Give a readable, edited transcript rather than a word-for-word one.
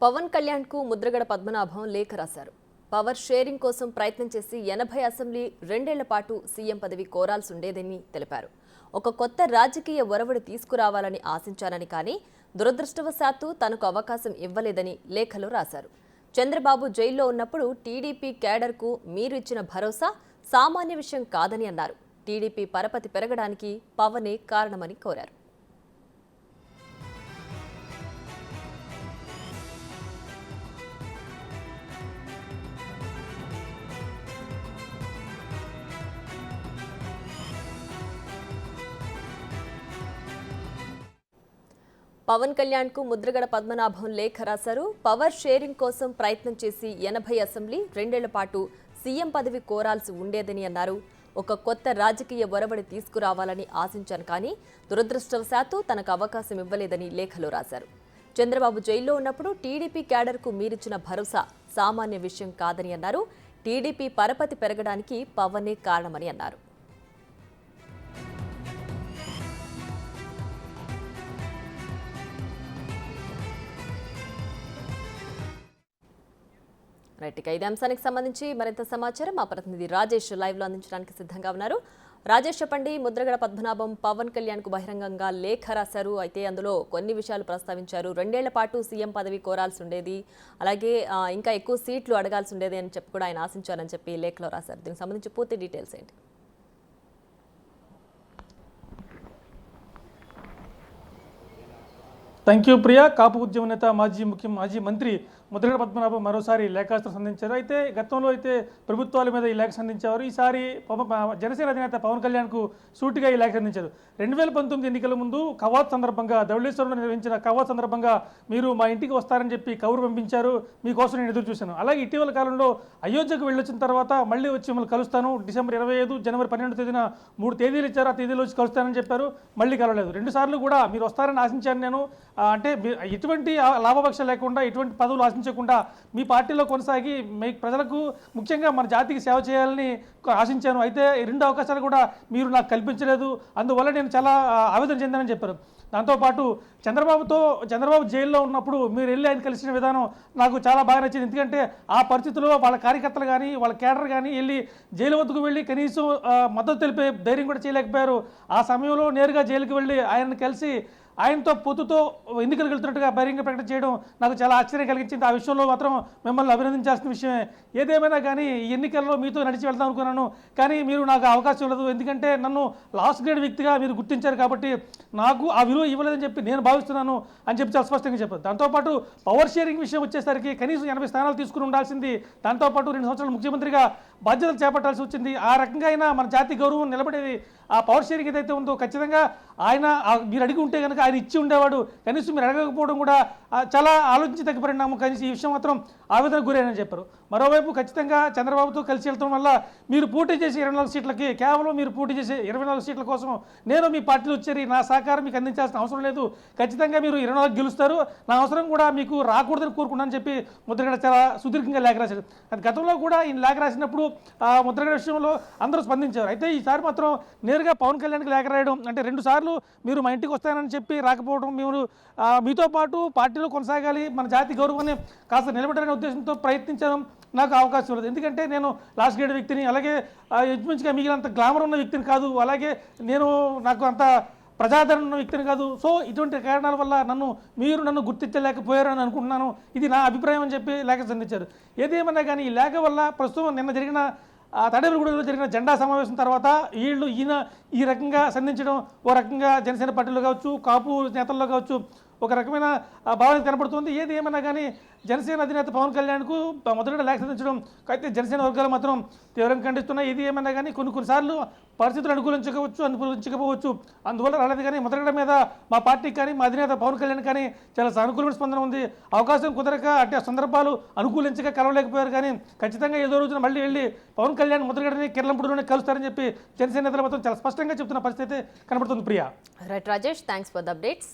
పవన్ కళ్యాణ్కు ముద్రగడ పద్మనాభం లేఖ రాశారు. పవర్ షేరింగ్ కోసం ప్రయత్నం చేసి 80 అసెంబ్లీ 2 ఏళ్ల పాటు సీఎం పదవి కోరాల్సి ఉండేదని తెలిపారు. ఒక కొత్త రాజకీయ ఒరవడి తీసుకురావాలని ఆశించానని కానీ దురదృష్టవశాత్తు తనకు అవకాశం ఇవ్వలేదని లేఖలో రాశారు. చంద్రబాబు జైల్లో ఉన్నప్పుడు టీడీపీ కేడర్కు మీరు ఇచ్చిన భరోసా సామాన్య విషయం కాదని అన్నారు. టీడీపీ పరపతి పెరగడానికి పవనే కారణమని కోరారు. పవన్ కళ్యాణ్కు ముద్రగడ పద్మనాభం లేఖ రాశారు. పవర్ షేరింగ్ కోసం ప్రయత్నం చేసి 80 అసెంబ్లీ 2 ఏళ్ల పాటు సీఎం పదవి కోరాల్సి ఉండేదని అన్నారు. ఒక కొత్త రాజకీయ ఒరవడి తీసుకురావాలని ఆశించాను కానీ దురదృష్టవశాత్తు తనకు అవకాశం ఇవ్వలేదని లేఖలో రాశారు. చంద్రబాబు జైల్లో ఉన్నప్పుడు టీడీపీ క్యాడర్కు మీరిచ్చిన భరోసా సామాన్య విషయం కాదని అన్నారు. టీడీపీ పరపతి పెరగడానికి పవనే కారణమని అన్నారు. ఇదే అంశానికి సంబంధించి మరింత సమాచారం మా ప్రతినిధి రాజేష్ లైవ్ లో అందించడానికి సిద్ధంగా ఉన్నారు. రాజేష్, చెప్పండి. ముద్రగడ పద్మనాభం పవన్ కళ్యాణ్ కు బహిరంగంగా లేఖ రాశారు. అయితే అందులో కొన్ని విషయాలు ప్రస్తావించారు. 2 ఏళ్ల పాటు సీఎం పదవి కోరాల్సి ఉండేది, అలాగే ఇంకా ఎక్కువ సీట్లు అడగాల్సి ఉండేది అని చెప్పి కూడా ఆయన ఆశించారని చెప్పి లేఖలో రాశారు. దీనికి సంబంధించి పూర్తి డీటెయిల్స్ ఏంటి? Thank you Priya. కాపు ఉద్యమ నేత మాజీ మంత్రి ముద్రగడ పద్మనాభం మరోసారి లేఖాస్త్రం సంధించారు. అయితే గతంలో ప్రభుత్వాల మీద ఈ లేఖ సంధించేవారు. ఈసారి జనసేన అధినేత పవన్ కళ్యాణ్కు సూటిగా ఈ లేఖ సంధించారు. 2019 ఎన్నికల ముందు కవాత్ సందర్భంగా ధవళేశ్వరంలో నిర్వహించిన కవాత్ సందర్భంగా మీరు మా ఇంటికి వస్తారని చెప్పి కబురు పంపించారు. మీకోసం నేను ఎదురు చూశాను. అలాగే ఇటీవల కాలంలో అయోధ్యకు వెళ్ళొచ్చిన తర్వాత మళ్ళీ వచ్చి మిమ్మల్ని కలుస్తాను, డిసెంబర్ 25, జనవరి 12 తేదీన 3 తేదీలు ఇచ్చారు. ఆ తేదీలో వచ్చి కలుస్తానని చెప్పారు. మళ్ళీ కలవలేదు. 2 సార్లు కూడా మీరు వస్తారని ఆశించాను నేను. అంటే ఎటువంటి లాభపక్ష లేకుండా, ఎటువంటి పదవులు ఆశించకుండా మీ పార్టీలో కొనసాగి మీ ప్రజలకు, ముఖ్యంగా మన జాతికి సేవ చేయాలని ఆశించాను. అయితే 2 అవకాశాలు కూడా మీరు నాకు కల్పించలేదు. అందువల్ల నేను చాలా ఆవేదన చెందానని చెప్పారు. దాంతోపాటు చంద్రబాబు జైల్లో ఉన్నప్పుడు మీరు వెళ్ళి ఆయన కలిసిన విధానం నాకు చాలా బాగా నచ్చింది. ఎందుకంటే ఆ పరిస్థితుల్లో వాళ్ళ కార్యకర్తలు కానీ వాళ్ళ కేడర్ కానీ వెళ్ళి జైలు వద్దకు వెళ్ళి కనీసం మద్దతు తెలిపే ధైర్యం కూడా చేయలేకపోయారు. ఆ సమయంలో నేరుగా జైలుకి వెళ్ళి ఆయనను కలిసి ఆయనతో పొత్తుతో ఎన్నికలు వెళ్తున్నట్టుగా బహిరంగ ప్రకటన చేయడం నాకు చాలా ఆశ్చర్యం కలిగించింది. ఆ విషయంలో మాత్రం మిమ్మల్ని అభినందించాల్సిన విషయమే. ఏదేమైనా కానీ ఈ ఎన్నికల్లో మీతో నడిచి వెళ్దాం అనుకున్నాను, కానీ మీరు నాకు అవకాశం లేదు. ఎందుకంటే నన్ను లాస్ట్ గ్రేడ్ వ్యక్తిగా మీరు గుర్తించారు కాబట్టి నాకు ఆ విలువ ఇవ్వలేదని చెప్పి నేను భావిస్తున్నాను అని చెప్పి చాలా స్పష్టంగా చెప్పారు. దాంతోపాటు పవర్ షేరింగ్ విషయం వచ్చేసరికి కనీసం 80 స్థానాలు తీసుకుని ఉండాల్సింది. దాంతోపాటు 2 సంవత్సరాలు ముఖ్యమంత్రిగా బాధ్యతలు చేపట్టాల్సి వచ్చింది. ఆ రకంగా అయినా మన జాతి గౌరవం నిలబడేది. ఆ పవర్ షేరింగ్ ఏదైతే ఉందో ఖచ్చితంగా ఆయన మీరు అడిగి ఉంటే కనుక ఆయన ఇచ్చి ఉండేవాడు. కనీసం మీరు అడగకపోవడం కూడా చాలా ఆలోచించి తగ్గ పరిణామం. కనీసం ఈ విషయం మాత్రం ఆవేదనకు గురైనని చెప్పారు. మరోవైపు ఖచ్చితంగా చంద్రబాబుతో కలిసి వెళ్తాం వల్ల మీరు పోటీ చేసే 24 సీట్లకి, కేవలం మీరు పోటీ చేసే 24 సీట్ల కోసం నేను మీ పార్టీలో వచ్చేది నా సహకారం మీకు అందించాల్సిన అవసరం లేదు. ఖచ్చితంగా మీరు 24 గెలుస్తారు. నా అవసరం కూడా మీకు రాకూడదని కోరుకున్నానని చెప్పి ముద్రగడ చాలా సుదీర్ఘంగా లేఖ రాశారు. అది గతంలో కూడా ఈయన లేఖ రాసినప్పుడు ముద్రగడ విషయంలో అందరూ స్పందించారు. అయితే ఈసారి మాత్రం నేరుగా పవన్ కళ్యాణ్కి లేఖ రాయడం, అంటే 2 సార్లు మీరు మా ఇంటికి వస్తానని చెప్పి రాకపోవడం, మీరు మీతో పాటు పార్టీలో కొనసాగాలి, మన జాతి గౌరవాన్ని కాస్త నిలబెట్టాలనే ఉద్దేశంతో ప్రయత్నించడం నాకు అవకాశం లేదు. ఎందుకంటే నేను లాస్ట్ గ్రేడ్ వ్యక్తిని, అలాగే మంచిగా మిగిలినంత గ్లామర్ ఉన్న వ్యక్తిని కాదు, అలాగే నాకు అంత ప్రజాదరణ ఉన్న వ్యక్తిని కాదు. సో ఇటువంటి కారణాల వల్ల నన్ను గుర్తించలేకపోయారని అనుకుంటున్నాను. ఇది నా అభిప్రాయం అని చెప్పి లేఖ సంధించారు. ఏదేమన్నా కానీ ఈ లేఖ వల్ల ప్రస్తుతం నిన్న జరిగిన తడేపల్లిగూడెంలో జరిగిన జెండా సమావేశం తర్వాత ఈయన ఈ రకంగా సంధించడం, ఓ రకంగా జనసేన పార్టీలో కావచ్చు, కాపు నేతల్లో కావచ్చు ఒక రకమైన భావన కనపడుతుంది. ఏది ఏమన్నా కానీ జనసేన అధినేత పవన్ కళ్యాణ్కు మొదట లేఖ సంధించడం అయితే జనసేన వర్గాలు మాత్రం తీవ్రంగా ఖండిస్తున్నాయి. ఇది ఏమన్నా కానీ కొన్నిసార్లు పరిస్థితులు అనుకూలించకపోవచ్చు, అందువల్ల రాలేదు. కానీ మొదట మీద మా పార్టీకి కానీ మా అధినేత పవన్ కళ్యాణ్ కానీ చాలా సానుకూలమైన స్పందన ఉంది. అవకాశం కుదరక అంటే సందర్భాలు అనుకూలించక కలవలేకపోయారు. కానీ ఖచ్చితంగా ఏదో రోజున మళ్ళీ వెళ్ళి పవన్ కళ్యాణ్ ముద్రగడని కిర్లంపూడిలోనే కలుస్తారని చెప్పి జనసేన నేతలు మాత్రం చాలా స్పష్టంగా చెప్తున్న పరిస్థితి కనబడుతుంది. Priya. Right Rajesh, thanks for the updates.